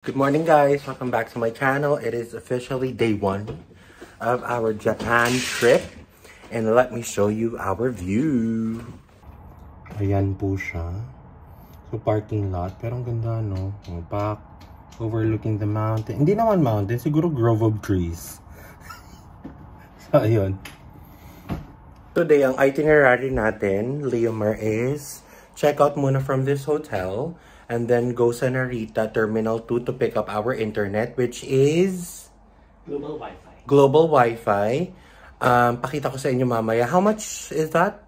Good morning guys, welcome back to my channel. It is officially day 1 of our Japan trip and let me show you our view. Ayan po siya. So parking lot, pero ang ganda no. Back, overlooking the mountain. Hindi naman mountain, siguro grove of trees. So ayun. Today ang itinerary natin, Leomar, is check out muna from this hotel. And then go sa Narita Terminal 2 to pick up our internet, which is Global Wi-Fi. Global Wi-Fi. Pakita ko sa inyo mamaya. How much is that?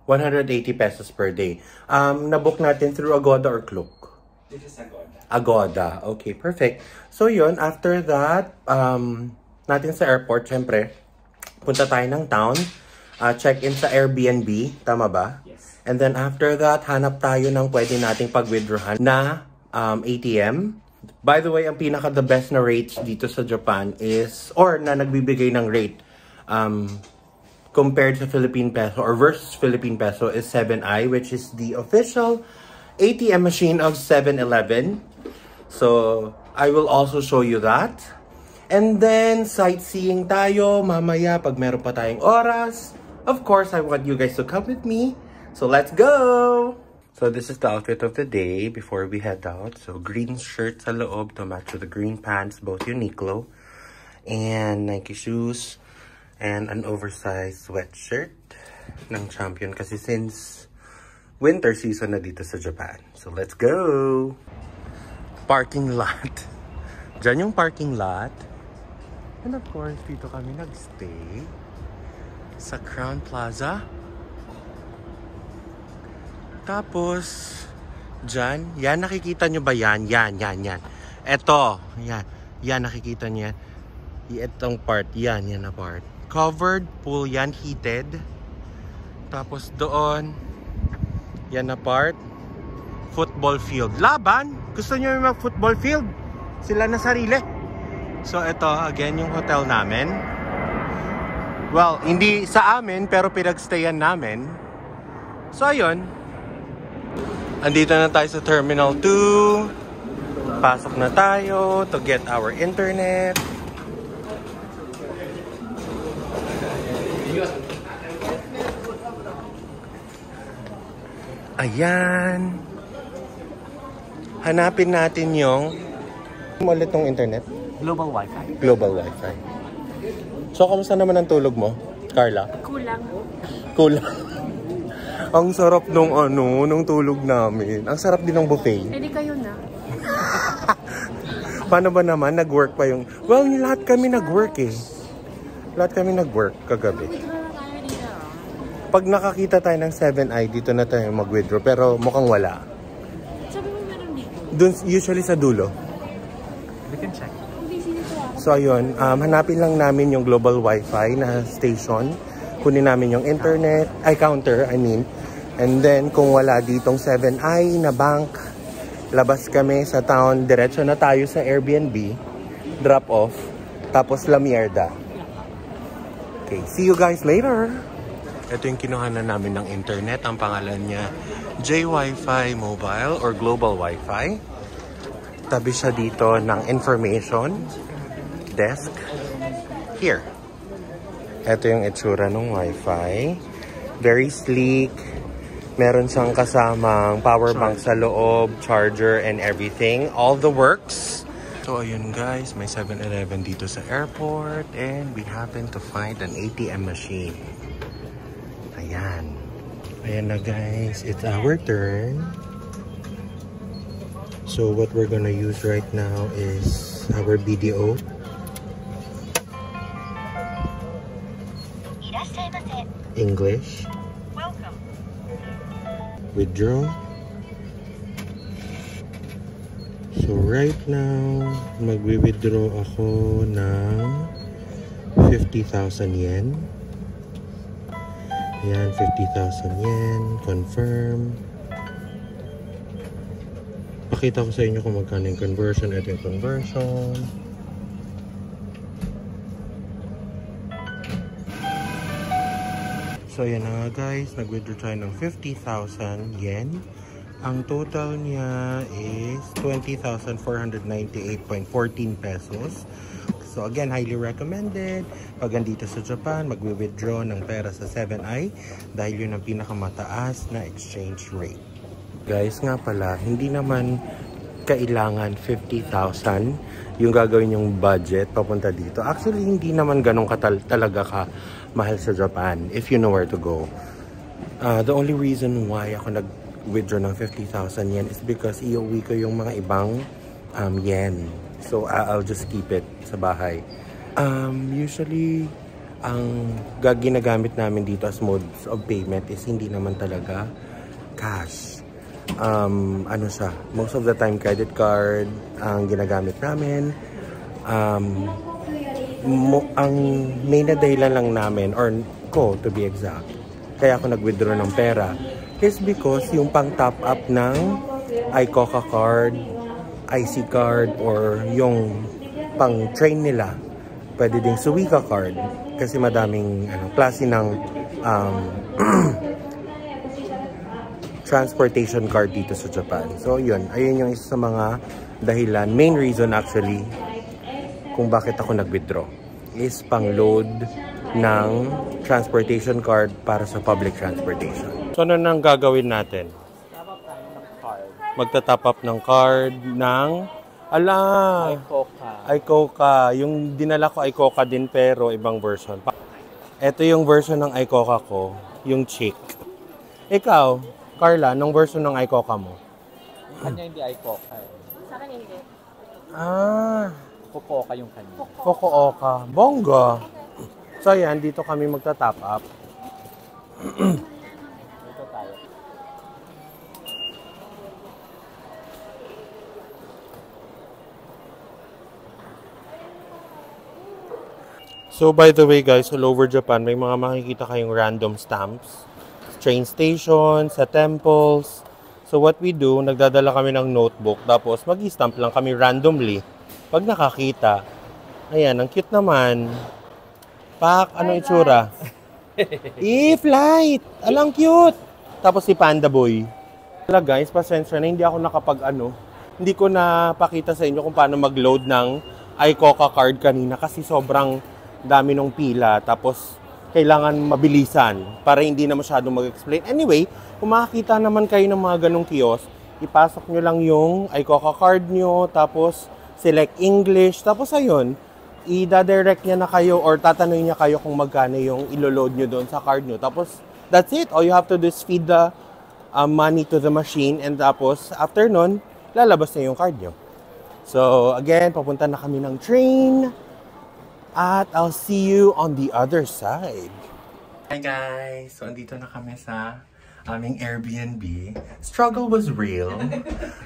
180 pesos per day. Nabook natin through Agoda or Klook? This is Agoda. Agoda. Okay, perfect. So yun, after that, natin sa airport, syempre, punta tayo ng town. Check-in sa Airbnb. Tama ba? Yes. And then after that, hanap tayo ng pwede nating pag-withdrawhan na ATM. By the way, ang pinaka-the best na rates dito sa Japan is, or na nagbibigay ng rate compared sa Philippine Peso or versus Philippine Peso is 7i, which is the official ATM machine of 7-Eleven. So, I will also show you that. And then, sightseeing tayo mamaya pag meron pa tayong oras. Of course, I want you guys to come with me. So let's go! So this is the outfit of the day before we head out. So green shirt sa loob to match with the green pants, both Uniqlo. And Nike shoes. And an oversized sweatshirt ng Champion. Kasi since winter season na dito sa Japan. So let's go! Parking lot. Diyan yung parking lot. And of course, dito kami nagstay. Sa Crown Plaza. Tapos, dyan, yan, nakikita nyo ba yan? Yan. Eto, yan, nakikita nyo yan. Itong part, yan na part. Covered pool yan, heated. Tapos doon, yan na part. Football field. Laban? Gusto nyo yung mag-football field? Sila na sarili. So, ito, again, yung hotel namin. Well, hindi sa amin, pero pinagstayan namin. So, ayun. Andito na tayo sa Terminal 2. Pasok na tayo to get our internet. Ayan. Hanapin natin yung ulit tong internet. Global Wi-Fi. Global Wi-Fi. So, kamusta naman ang tulog mo, Carla? Kulang. Ang sarap nung tulog namin. Ang sarap din ng buffet. Hindi kayo na. Paano ba naman? Nag-work pa yung... Well, lahat kami nag-work eh. Lahat kami nag-work kagabi. Pag nakakita tayo ng 7i, dito na tayo mag-withdraw. Pero mukhang wala. Sabi mo meron dito? Dun, usually sa dulo. We can check. So ayun, hanapin lang namin yung Global Wi-Fi na station. Kunin namin yung internet, counter, I mean. And then, kung wala ditong 7i na bank, labas kami sa town, diretso na tayo sa Airbnb, drop off, tapos La Mierda. Okay, see you guys later! Ito yung kinuhanan namin ng internet. Ang pangalan niya, J-Wi-Fi Mobile or Global Wi-Fi. Tabi siya dito ng information desk. Here. Ito yung itsura ng Wi-Fi. Very sleek. Meron siyang kasamang power bank sa loob, charger, and everything. All the works. So, ayun guys. May 7-Eleven dito sa airport. And we happen to find an ATM machine. Ayan. Ayan na guys. It's our turn. So, what we're gonna use right now is our BDO. English. Welcome. Withdraw. So right now, magwi-withdraw ako ng 50,000 yen. Ayan, 50,000 yen. Confirm. Pakita ko sa inyo kung magkano yung conversion. Ito yung conversion. So, ayan na nga guys. Nag-withdraw tayo ng 50,000 yen. Ang total niya is 20,498.14 pesos. So again, highly recommended. Pag andito sa Japan, magwi-withdraw ng pera sa 7i dahil yun ang pinakamataas na exchange rate. Guys, nga pala, hindi naman kailangan 50,000 yung gagawin yung budget papunta dito. Actually, hindi naman ganun talaga ka mahal sa Japan if you know where to go. The only reason why ako nag-withdraw ng 50,000 yen is because iuwi ko yung mga ibang yen. So, I'll just keep it sa bahay. Usually, ang ginagamit namin dito as modes of payment is hindi naman talaga cash. Ano siya, most of the time credit card ang ginagamit namin. Ang main na dahilan lang namin, or ko to be exact, kaya ako nag-withdraw ng pera is because yung pang top up ng iCoca card, IC card, or yung pang train nila, pwede ding Suica card kasi madaming klase ng transportation card dito sa Japan. So yun, ayun yung isa sa mga dahilan, main reason actually kung bakit ako nag-withdraw is pang load ng transportation card para sa public transportation. So ano nang gagawin natin? Magta-top up ng card ng iCoca. Yung dinala ko iCoca din pero ibang version. Ito yung version ng iCoca ko, yung chick. Ikaw, Carla, anong version ng iCoca mo? Kanya hindi iCoca. Sa akin hindi. Fukuoka yung kanya. Fukuoka. Bongga. So ayan, dito kami magta-top up. Dito tayo. So by the way guys, all over Japan, may mga makikita kayong random stamps. Train stations, sa temples. So what we do, nagdadala kami ng notebook, tapos mag-stamp lang kami randomly. Pag nakakita, ayan, ang cute naman. Pak, anong itsura? Flight! Alang cute! Tapos si Panda Boy. Guys, pasensya na, hindi ako hindi ko napakita sa inyo kung paano mag-load ng iCoca card kanina kasi sobrang dami ng pila. Tapos, kailangan mabilisan para hindi na masyadong mag-explain. Anyway, kung makakita naman kayo ng mga ganong kiosk, ipasok nyo lang yung iCoca card nyo, tapos select English, tapos ayun, i-direct niya na kayo or tatanungin niya kayo kung magkano yung ilo-load nyo doon sa card nyo. Tapos, that's it. All you have to do is feed the money to the machine and tapos, after nun, lalabas na yung card nyo. So, again, papunta na kami ng train. At I'll see you on the other side. Hi guys! So, andito na kami sa aming Airbnb. Struggle was real.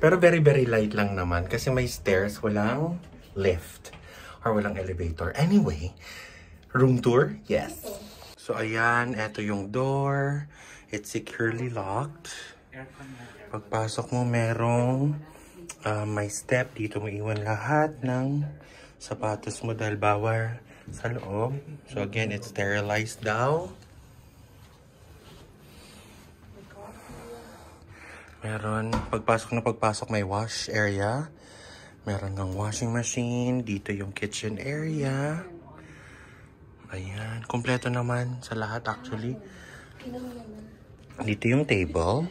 Pero very, very light lang naman. Kasi may stairs, walang lift. Or walang elevator. Anyway, room tour? Yes. So, ayan. Eto yung door. It's securely locked. Pagpasok mo, merong may step. Dito mo iwan lahat ng sapatos mo dahil bawal sa loob. So again, it's sterilized daw. Meron, pagpasok may wash area. Meron ng washing machine. Dito yung kitchen area. Ayan, kompleto naman sa lahat actually. Dito yung table.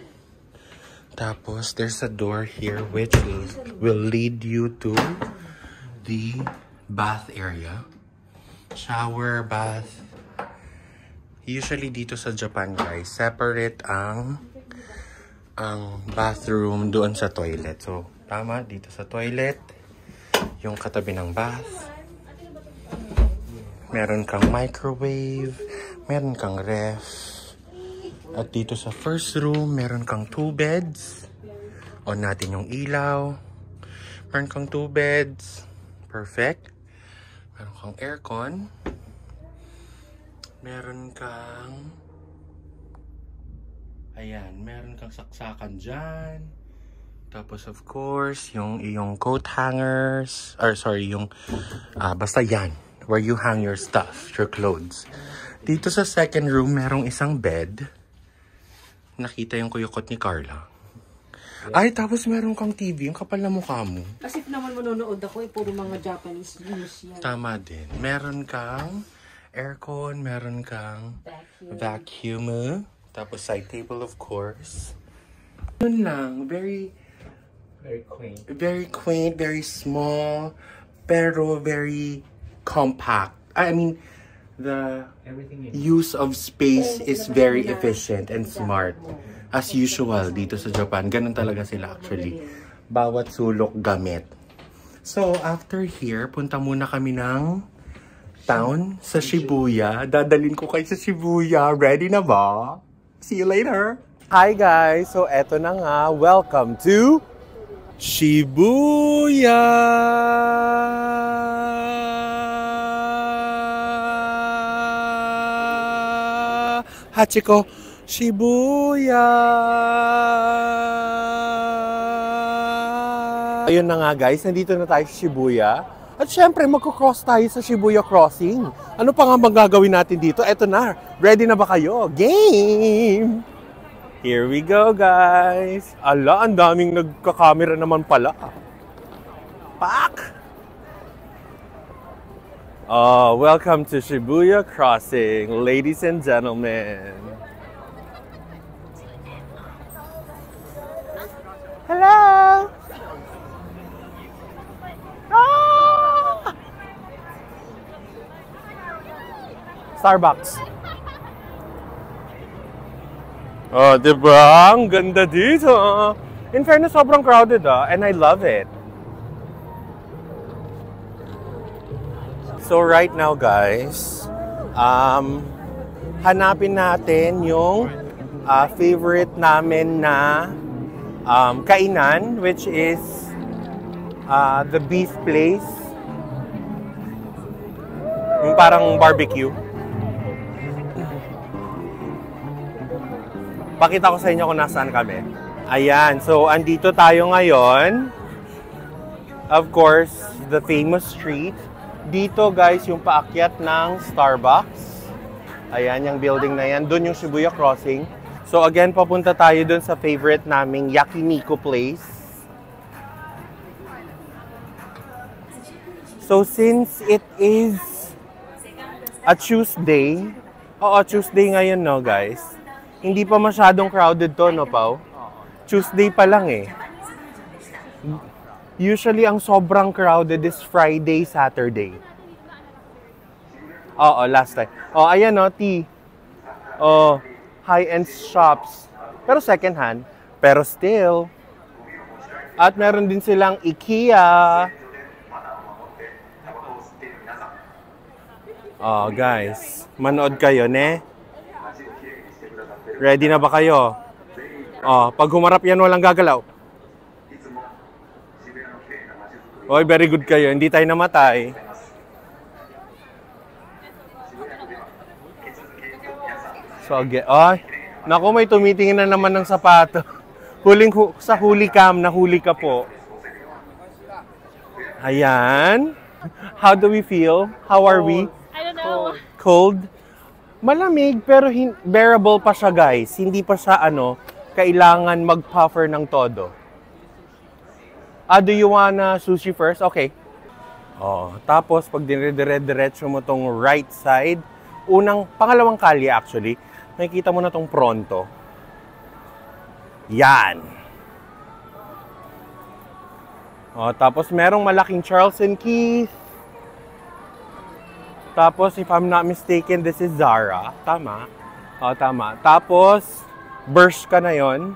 Tapos, there's a door here which will lead you to the bath area. Shower, bath. Usually dito sa Japan guys, separate ang bathroom doon sa toilet. So, tama, dito sa toilet, yung katabi ng bath. Meron kang microwave, meron kang ref. At dito sa first room, meron kang 2 beds. On natin yung ilaw. Meron kang 2 beds. Perfect. Meron kang aircon. Meron kang... Ayan, meron kang saksakan dyan. Tapos of course, yung iyong coat hangers. Or sorry, yung... basta yan. Where you hang your stuff, your clothes. Dito sa second room, merong isang bed. Nakita yung kuyukot ni Carla. Ay, tapos meron kang TV. Ang kapal na mukha mo. As if naman manonood ako puro mga Japanese news yan. Tama din. Meron kang aircon, meron kang vacuum. Tapos side table, of course. Yun lang. Very quaint, very small, pero very compact. I mean, the use of space is very efficient and smart. As usual, dito sa Japan, ganun talaga sila actually. Bawat sulok gamit. So, after here, punta muna kami ng town sa Shibuya. Dadalhin ko kayo sa Shibuya. Ready na ba? See you later! Hi guys! So, eto na nga. Welcome to Shibuya! Hachiko! Shibuya! Ayun na nga guys, nandito na tayo sa Shibuya. At syempre, magkocross tayo sa Shibuya Crossing. Ano pa nga bang gagawin natin dito? Eto na, ready na ba kayo? Game! Here we go guys! Ala, ang daming nagkakamera naman pala. Pak! Oh, welcome to Shibuya Crossing, ladies and gentlemen. Hello! Ah! Starbucks. Oh, diba? Ang ganda dito. In fairness, sobrang crowded and I love it. So right now, guys, hanapin natin yung favorite namin na kainan, which is the beef place. Yung parang barbecue. Pakita ko sa inyo kung nasaan kami. Ayan, so andito tayo ngayon. Of course, the famous street. Dito guys, yung paakyat ng Starbucks. Ayan, yung building na yan. Doon yung Shibuya Crossing. So again, papunta tayo dun sa favorite naming Yakiniku place. So since it is a Tuesday, Tuesday ngayon no guys, hindi pa masyadong crowded to no Pao? Tuesday pa lang eh. Usually ang sobrang crowded is Friday, Saturday. Last time. Ayan no, tea. High-end shops. Pero second hand. Pero still. At meron din silang IKEA. Guys. Manood kayo, ne? Ready na ba kayo? Pag humarap yan, walang gagalaw. Oy, very good kayo. Hindi tayo namatay. So, naku, may tumitingin na naman ng sapato. Sa huli cam, nahuli ka po. Ayan. How do we feel? How are we? I don't know. Cold? Malamig, pero bearable pa siya, guys. Hindi pa siya, kailangan mag-puffer ng todo. Do you wanna sushi first? Okay. Tapos, pag dinire-diretso mo tong right side, pangalawang kalye actually, makikita mo na tong Pronto. Yan. Tapos merong malaking Charles & Keith. Tapos, if I'm not mistaken, this is Zara. Tama? Tama. Tapos, Bershka na yon.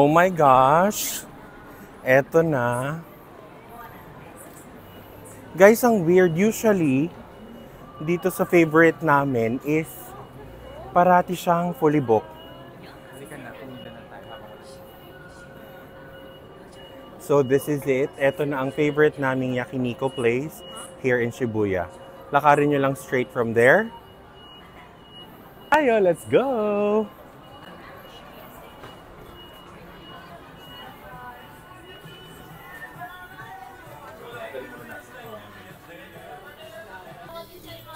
Oh my gosh! Eto na. Guys, ang weird. Usually, dito sa favorite namin is parati siyang fully booked. So this is it. Ito na ang favorite naming Yakiniku place here in Shibuya. Lakarin nyo lang straight from there. Ayo, let's go!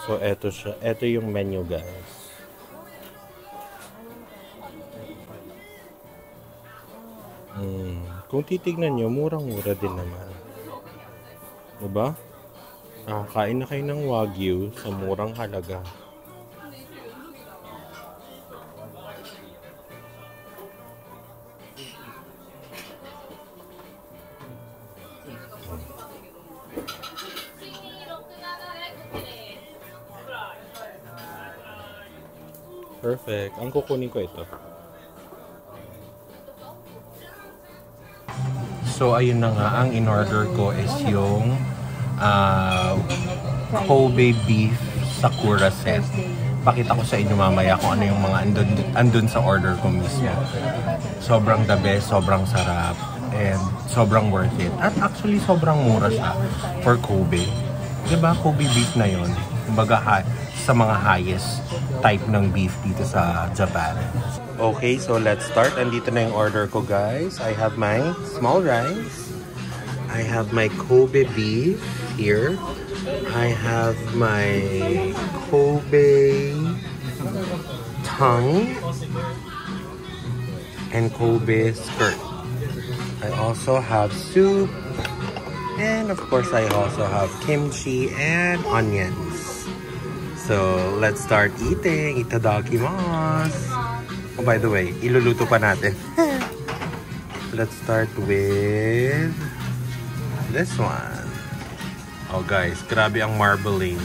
So eto siya. Eto yung menu, guys. Kung titignan nyo, murang-mura din naman. Diba? Kain na kayo ng Wagyu sa murang halaga. Perfect. Ang kukunin ko ito. So, ayun na nga. Ang in-order ko is yung Kobe beef Sakura set. Pakita ko sa inyo mamaya kung ano yung mga andun sa order ko mismo. Sobrang the best, sobrang sarap, and sobrang worth it. At actually, sobrang mura siya for Kobe. Diba? Kobe beef na yun. Kumbaga, sa mga highest type ng beef dito sa Japan. Okay, so let's start. Andito na yung order ko, guys. I have my small rice. I have my Kobe beef here. I have my Kobe tongue and Kobe skirt. I also have soup. And of course, I also have kimchi and onions. So, let's start eating. Itadakimasu. Oh, by the way, iluluto pa natin. Let's start with this one. Oh guys, grabe ang marbling.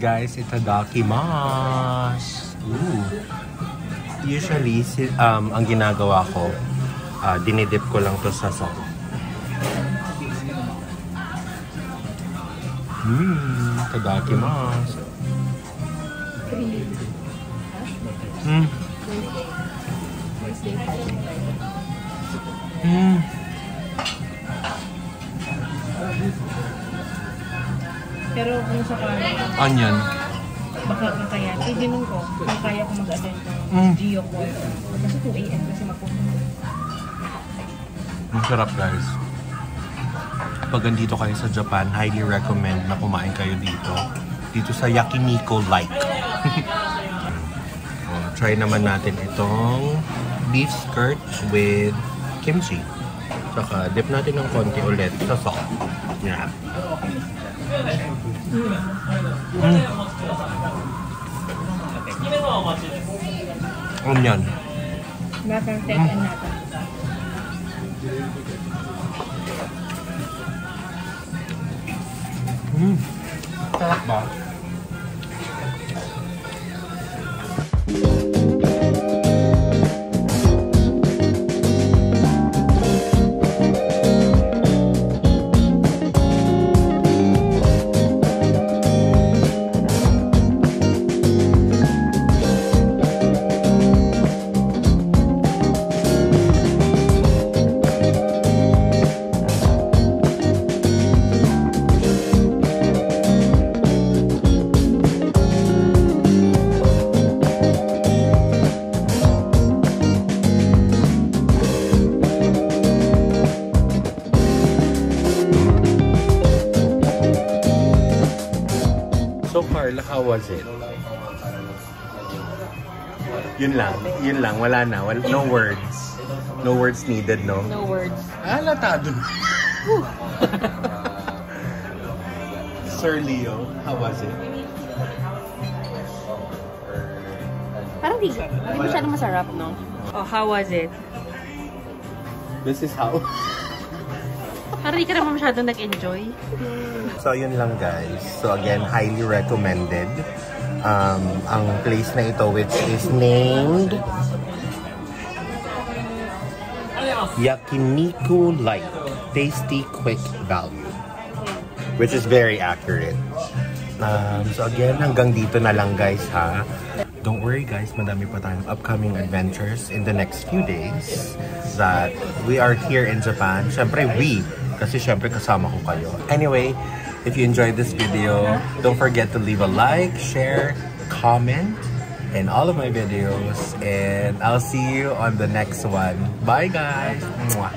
Guys, itadakimasu. Usually, ang ginagawa ko, dinidip ko lang to sa salt. Itadakimasu. Pero kung sa Onion. baka kakayan, dinun ko, kung kaya ko mag-attend ng Geo ko. Kasi 2 AM kasi magpupunta. Masarap, guys. Pag andito kayo sa Japan, highly recommend na kumain kayo dito. Dito sa Yakiniku Like. Try naman natin itong beef skirt with kimchi. Saka dip natin ng konti ulit sa salt. Yeah. Onion. Natan, tek, and natan. Sarap ba? Carla, how was it? Yun lang, wala na. No words. No words needed, no? No words. Latado. Sir Leo, how was it? Parang di masyadong masarap, no? Oh, how was it? This is how. Parang di ka naman masyadong nag-enjoy. So, yun lang guys. So, again, highly recommended. Ang place na ito, which is named Yakiniku Light. Tasty, quick value. Which is very accurate. So, again, hanggang dito na lang guys, ha? Don't worry guys, madami pa tayong upcoming adventures in the next few days that we are here in Japan. Syempre, kasi syempre kasama ko kayo. Anyway, if you enjoyed this video, don't forget to leave a like, share, comment in all of my videos. And I'll see you on the next one. Bye guys! Mwah.